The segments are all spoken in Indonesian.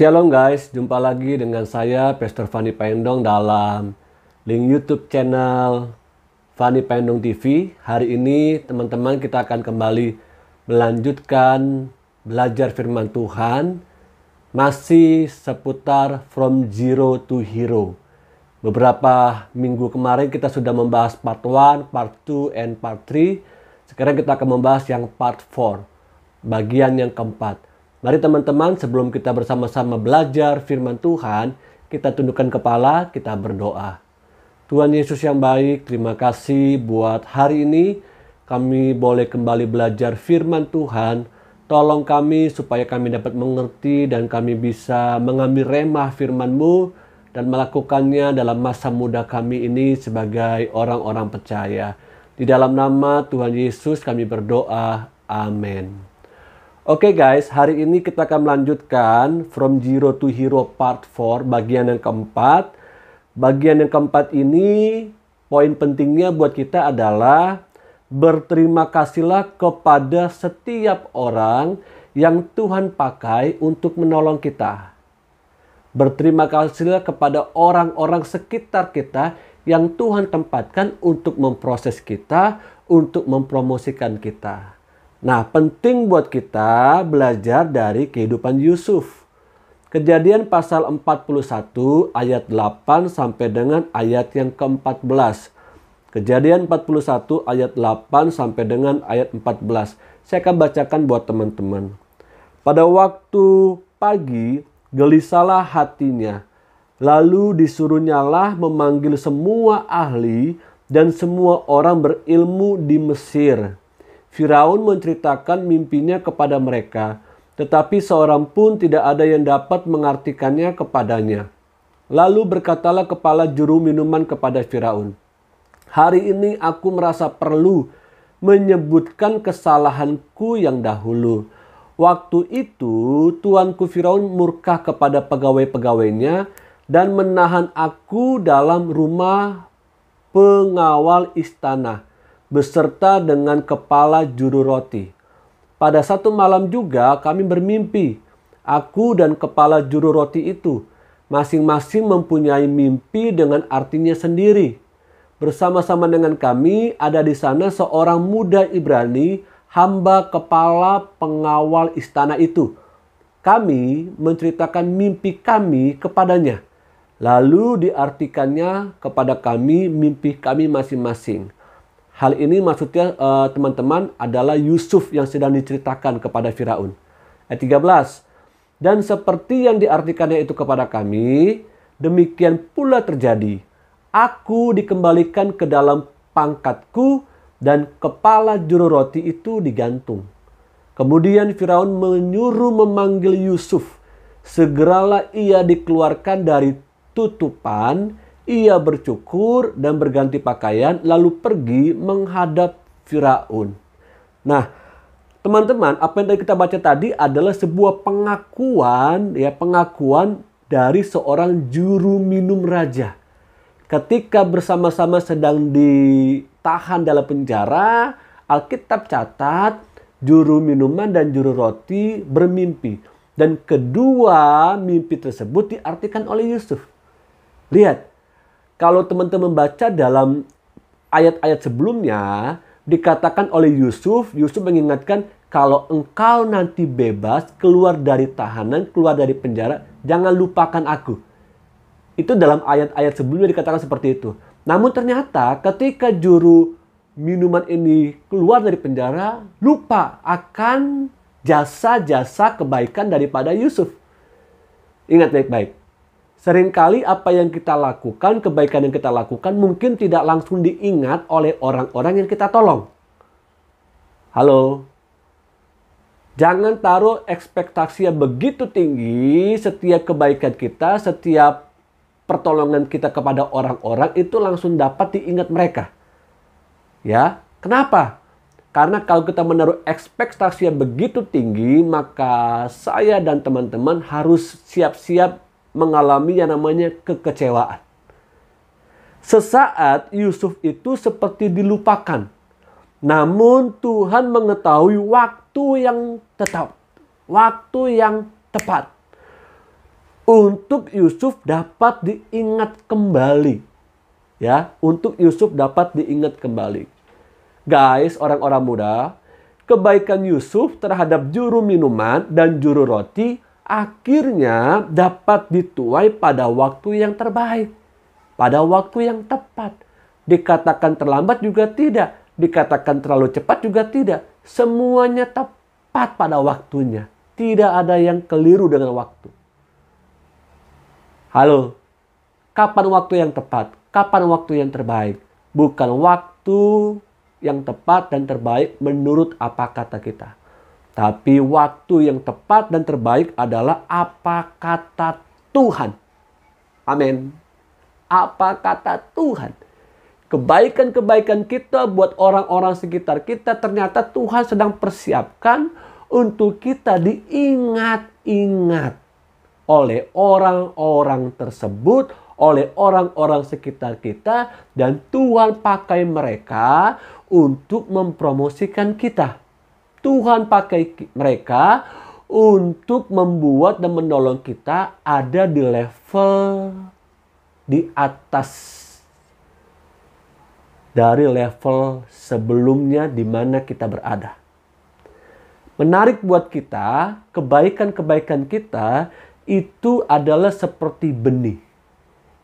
Shalom guys, jumpa lagi dengan saya Pastor Fani Paendong dalam link YouTube channel Fani Paendong TV. Hari ini teman-teman kita akan kembali melanjutkan belajar firman Tuhan masih seputar From Zero to Hero. Beberapa minggu kemarin kita sudah membahas part 1, part 2, and part 3. Sekarang kita akan membahas yang part 4, bagian yang keempat. Mari teman-teman, sebelum kita bersama-sama belajar firman Tuhan, kita tundukkan kepala, kita berdoa. Tuhan Yesus yang baik, terima kasih buat hari ini. Kami boleh kembali belajar firman Tuhan. Tolong kami supaya kami dapat mengerti dan kami bisa mengambil remah firman-Mu dan melakukannya dalam masa muda kami ini sebagai orang-orang percaya. Di dalam nama Tuhan Yesus kami berdoa. Amin. Oke guys, hari ini kita akan melanjutkan From Zero to Hero part 4, bagian yang keempat. Bagian yang keempat ini, poin pentingnya buat kita adalah berterima kasihlah kepada setiap orang yang Tuhan pakai untuk menolong kita. Berterima kasihlah kepada orang-orang sekitar kita yang Tuhan tempatkan untuk memproses kita, untuk mempromosikan kita. Nah, penting buat kita belajar dari kehidupan Yusuf. Kejadian pasal 41 ayat 8 sampai dengan ayat yang ke-14. Kejadian 41 ayat 8 sampai dengan ayat 14. Saya akan bacakan buat teman-teman. Pada waktu pagi, gelisahlah hatinya. Lalu disuruhnyalah memanggil semua ahli dan semua orang berilmu di Mesir. Firaun menceritakan mimpinya kepada mereka, tetapi seorang pun tidak ada yang dapat mengartikannya kepadanya. Lalu berkatalah kepala juru minuman kepada Firaun, "Hari ini aku merasa perlu menyebutkan kesalahanku yang dahulu. Waktu itu tuanku Firaun murka kepada pegawai-pegawainya dan menahan aku dalam rumah pengawal istana beserta dengan kepala juru roti. Pada satu malam juga kami bermimpi. Aku dan kepala juru roti itu masing-masing mempunyai mimpi dengan artinya sendiri. Bersama-sama dengan kami ada di sana seorang muda Ibrani, hamba kepala pengawal istana itu. Kami menceritakan mimpi kami kepadanya. Lalu diartikannya kepada kami mimpi kami masing-masing." Hal ini maksudnya teman-teman adalah Yusuf yang sedang diceritakan kepada Firaun. Ayat 13. "Dan seperti yang diartikannya itu kepada kami, demikian pula terjadi. Aku dikembalikan ke dalam pangkatku dan kepala juru roti itu digantung. Kemudian Firaun menyuruh memanggil Yusuf. Segeralah ia dikeluarkan dari tutupan. Ia bercukur dan berganti pakaian lalu pergi menghadap Firaun." Nah, teman-teman, apa yang kita baca tadi adalah sebuah pengakuan dari seorang juru minum raja. Ketika bersama-sama sedang ditahan dalam penjara, Alkitab catat juru minuman dan juru roti bermimpi. Dan kedua mimpi tersebut diartikan oleh Yusuf. Lihat. Kalau teman-teman baca dalam ayat-ayat sebelumnya, dikatakan oleh Yusuf mengingatkan, kalau engkau nanti bebas, keluar dari tahanan, keluar dari penjara, jangan lupakan aku. Itu dalam ayat-ayat sebelumnya dikatakan seperti itu. Namun ternyata ketika juru minuman ini keluar dari penjara, lupa akan jasa-jasa kebaikan daripada Yusuf. Ingat baik-baik. Seringkali apa yang kita lakukan, kebaikan yang kita lakukan mungkin tidak langsung diingat oleh orang-orang yang kita tolong. Halo? Jangan taruh ekspektasi yang begitu tinggi setiap kebaikan kita, setiap pertolongan kita kepada orang-orang itu langsung dapat diingat mereka. Ya, kenapa? Karena kalau kita menaruh ekspektasi yang begitu tinggi, maka saya dan teman-teman harus siap-siap mengalami yang namanya kekecewaan. Sesaat Yusuf itu seperti dilupakan. Namun Tuhan mengetahui waktu yang tepat. untuk Yusuf dapat diingat kembali. Ya, untuk Yusuf dapat diingat kembali. Guys, orang-orang muda, kebaikan Yusuf terhadap juru minuman dan juru roti akhirnya dapat dituai pada waktu yang terbaik. Pada waktu yang tepat. Dikatakan terlambat juga tidak. Dikatakan terlalu cepat juga tidak. Semuanya tepat pada waktunya. Tidak ada yang keliru dengan waktu. Halo, kapan waktu yang tepat? Kapan waktu yang terbaik? Bukan waktu yang tepat dan terbaik menurut apa kata kita. Tapi waktu yang tepat dan terbaik adalah apa kata Tuhan. Amin. Apa kata Tuhan. Kebaikan-kebaikan kita buat orang-orang sekitar kita ternyata Tuhan sedang persiapkan untuk kita diingat-ingat oleh orang-orang tersebut, oleh orang-orang sekitar kita, dan Tuhan pakai mereka untuk mempromosikan kita. Tuhan pakai mereka untuk membuat dan menolong kita ada di level di atas dari level sebelumnya di mana kita berada. Menarik buat kita, kebaikan-kebaikan kita itu adalah seperti benih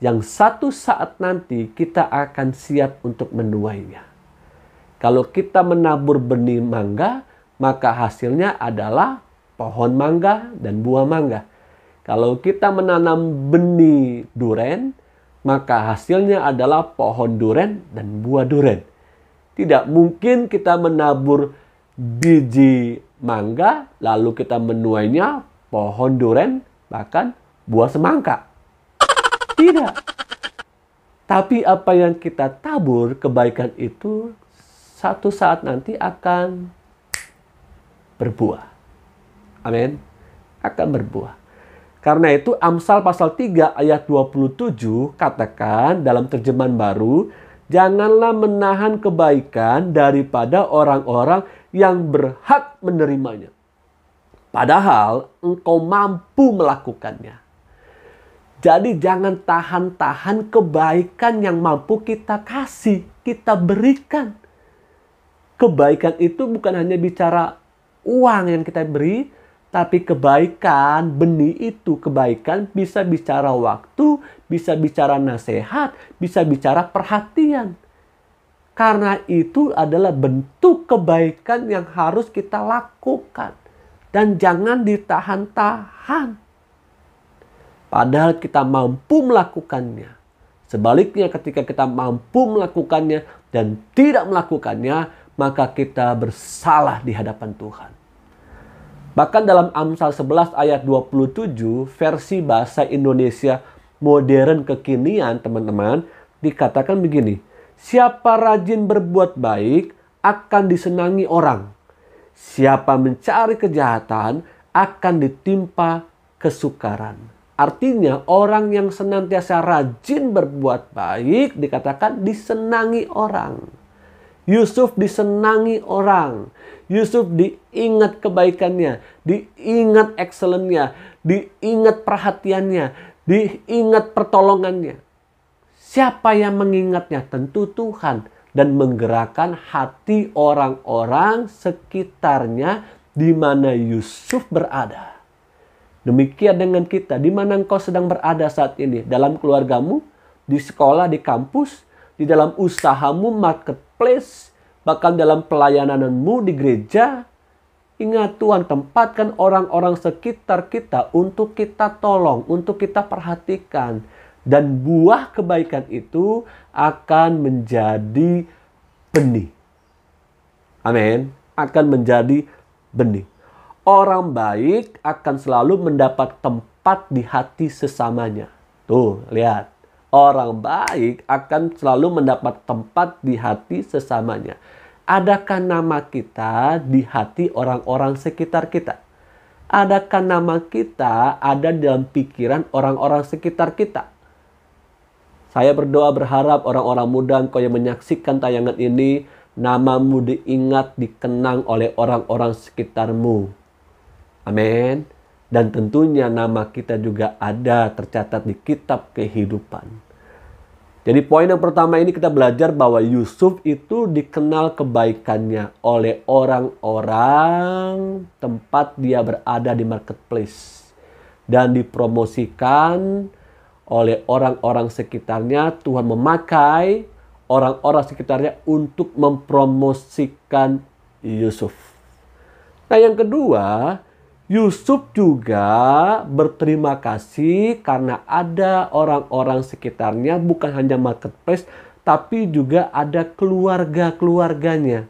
yang satu saat nanti kita akan siap untuk menuainya. Kalau kita menabur benih mangga, maka hasilnya adalah pohon mangga dan buah mangga. Kalau kita menanam benih duren, maka hasilnya adalah pohon duren dan buah duren. Tidak mungkin kita menabur biji mangga, lalu kita menuainya pohon duren, bahkan buah semangka. Tidak. Tapi apa yang kita tabur, kebaikan itu satu saat nanti akan berbuah. Amin. Akan berbuah. Karena itu Amsal pasal 3 ayat 27 katakan dalam terjemahan baru, janganlah menahan kebaikan daripada orang-orang yang berhak menerimanya. Padahal engkau mampu melakukannya. Jadi jangan tahan-tahan kebaikan yang mampu kita kasih, kita berikan. Kebaikan itu bukan hanya bicara uang yang kita beri, tapi kebaikan, benih itu kebaikan bisa bicara waktu, bisa bicara nasihat, bisa bicara perhatian. Karena itu adalah bentuk kebaikan yang harus kita lakukan. Dan jangan ditahan-tahan. Padahal kita mampu melakukannya. Sebaliknya ketika kita mampu melakukannya dan tidak melakukannya, maka kita bersalah di hadapan Tuhan. Bahkan dalam Amsal 11 ayat 27 versi bahasa Indonesia modern kekinian teman-teman dikatakan begini. Siapa rajin berbuat baik akan disenangi orang. Siapa mencari kejahatan akan ditimpa kesukaran. Artinya orang yang senantiasa rajin berbuat baik dikatakan disenangi orang. Yusuf disenangi orang. Yusuf diingat kebaikannya, diingat excellence-nya, diingat perhatiannya, diingat pertolongannya. Siapa yang mengingatnya? Tentu Tuhan. Dan menggerakkan hati orang-orang sekitarnya di mana Yusuf berada. Demikian dengan kita, di mana engkau sedang berada saat ini. Dalam keluargamu, di sekolah, di kampus, di dalam usahamu, marketplace, bahkan dalam pelayananmu di gereja. Ingat Tuhan tempatkan orang-orang sekitar kita untuk kita tolong, untuk kita perhatikan. Dan buah kebaikan itu akan menjadi benih. Amin. Akan menjadi benih. Orang baik akan selalu mendapat tempat di hati sesamanya. Tuh, lihat. Orang baik akan selalu mendapat tempat di hati sesamanya. Adakah nama kita di hati orang-orang sekitar kita? Adakah nama kita ada dalam pikiran orang-orang sekitar kita? Saya berdoa berharap orang-orang muda engkau yang menyaksikan tayangan ini, namamu diingat, dikenang oleh orang-orang sekitarmu. Amin. Dan tentunya nama kita juga ada tercatat di kitab kehidupan. Jadi poin yang pertama ini kita belajar bahwa Yusuf itu dikenal kebaikannya oleh orang-orang tempat dia berada di marketplace. Dan dipromosikan oleh orang-orang sekitarnya. Tuhan memakai orang-orang sekitarnya untuk mempromosikan Yusuf. Nah yang kedua, Yusuf juga berterima kasih karena ada orang-orang sekitarnya, bukan hanya marketplace, tapi juga ada keluarga-keluarganya.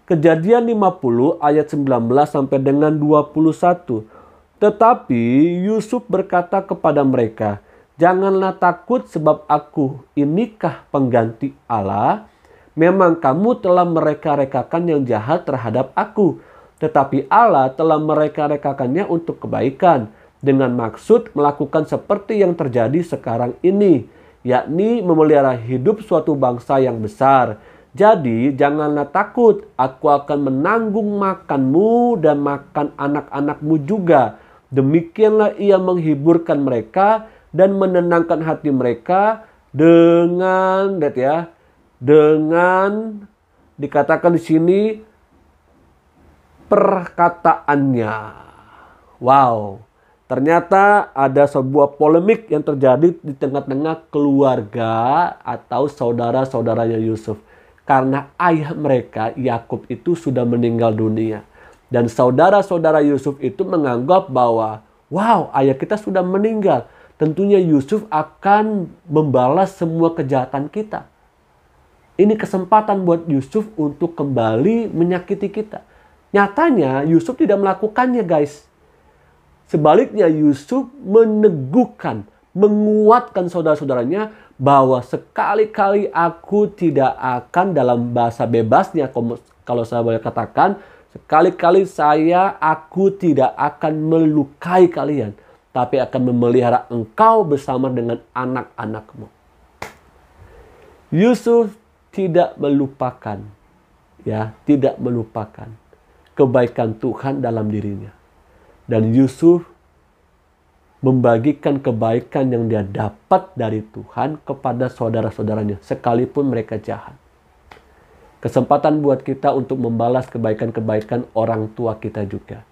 Kejadian 50 ayat 19 sampai dengan 21. Tetapi Yusuf berkata kepada mereka, "Janganlah takut sebab aku inikah pengganti Allah? Memang kamu telah mereka-rekakan yang jahat terhadap aku. Tetapi Allah telah mereka-rekakannya untuk kebaikan, dengan maksud melakukan seperti yang terjadi sekarang ini, yakni memelihara hidup suatu bangsa yang besar. Jadi janganlah takut, aku akan menanggung makanmu dan makan anak-anakmu juga." Demikianlah ia menghiburkan mereka dan menenangkan hati mereka dengan, lihat ya, dengan dikatakan di sini perkataannya. Wow, ternyata ada sebuah polemik yang terjadi di tengah-tengah keluarga atau saudara-saudaranya Yusuf. Karena ayah mereka, Yakub itu sudah meninggal dunia. Dan saudara-saudara Yusuf itu menganggap bahwa, wow, ayah kita sudah meninggal. Tentunya Yusuf akan membalas semua kejahatan kita. Ini kesempatan buat Yusuf untuk kembali menyakiti kita. Nyatanya Yusuf tidak melakukannya, guys. Sebaliknya Yusuf meneguhkan, menguatkan saudara-saudaranya bahwa sekali-kali aku tidak akan, dalam bahasa bebasnya kalau saya boleh katakan, sekali-kali aku tidak akan melukai kalian, tapi akan memelihara engkau bersama dengan anak-anakmu. Yusuf tidak melupakan, tidak melupakan kebaikan Tuhan dalam dirinya. Dan Yusuf membagikan kebaikan yang dia dapat dari Tuhan kepada saudara-saudaranya, sekalipun mereka jahat. Kesempatan buat kita untuk membalas kebaikan-kebaikan orang tua kita juga.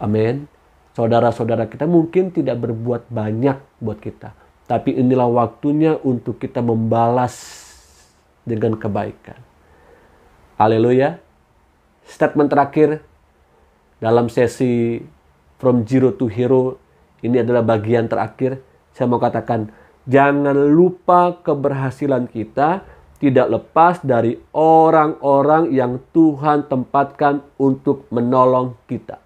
Amin. Saudara-saudara kita mungkin tidak berbuat banyak buat kita, tapi inilah waktunya untuk kita membalas dengan kebaikan. Haleluya. Statement terakhir dalam sesi From Zero to Hero, ini adalah bagian terakhir. Saya mau katakan, jangan lupa keberhasilan kita tidak lepas dari orang-orang yang Tuhan tempatkan untuk menolong kita.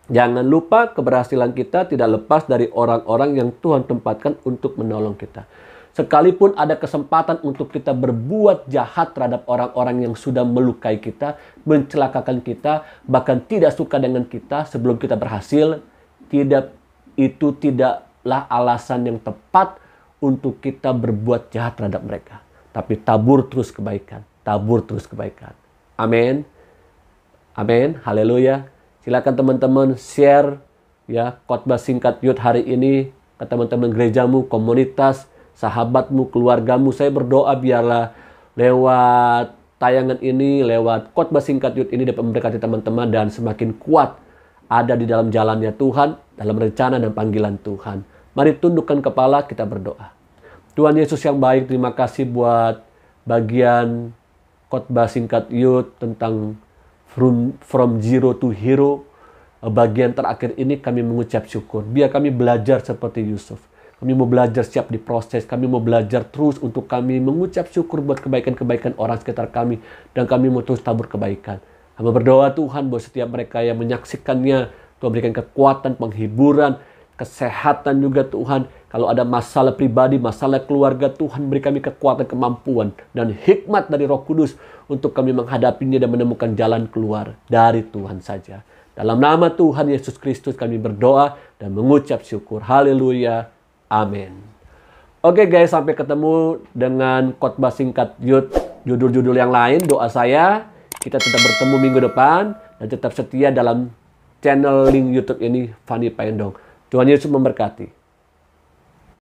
Jangan lupa keberhasilan kita tidak lepas dari orang-orang yang Tuhan tempatkan untuk menolong kita. Sekalipun ada kesempatan untuk kita berbuat jahat terhadap orang-orang yang sudah melukai kita, mencelakakan kita, bahkan tidak suka dengan kita sebelum kita berhasil, itu tidaklah alasan yang tepat untuk kita berbuat jahat terhadap mereka. Tapi tabur terus kebaikan. Tabur terus kebaikan. Amin. Amin. Haleluya. Silakan teman-teman share khotbah singkat Youth hari ini ke teman-teman gerejamu, komunitas, sahabatmu, keluargamu. Saya berdoa biarlah lewat tayangan ini, lewat khotbah singkat Youth ini dapat memberkati teman-teman dan semakin kuat ada di dalam jalannya Tuhan, dalam rencana dan panggilan Tuhan. Mari tundukkan kepala, kita berdoa. Tuhan Yesus yang baik, terima kasih buat bagian khotbah singkat Youth tentang From Zero to Hero. Bagian terakhir ini kami mengucap syukur. Biar kami belajar seperti Yusuf. Kami mau belajar siap diproses. Kami mau belajar terus untuk kami mengucap syukur buat kebaikan-kebaikan orang sekitar kami. Dan kami mau terus tabur kebaikan. Kami berdoa Tuhan buat setiap mereka yang menyaksikannya. Tuhan berikan kekuatan, penghiburan, kesehatan juga Tuhan. Kalau ada masalah pribadi, masalah keluarga, Tuhan beri kami kekuatan, kemampuan, dan hikmat dari Roh Kudus untuk kami menghadapinya dan menemukan jalan keluar dari Tuhan saja. Dalam nama Tuhan Yesus Kristus kami berdoa dan mengucap syukur. Haleluya. Amin. Oke guys, sampai ketemu dengan khotbah singkat Youth judul-judul yang lain. Doa saya, kita tetap bertemu minggu depan dan tetap setia dalam channel link YouTube ini, Fani Paendong. Tuhan Yesus memberkati.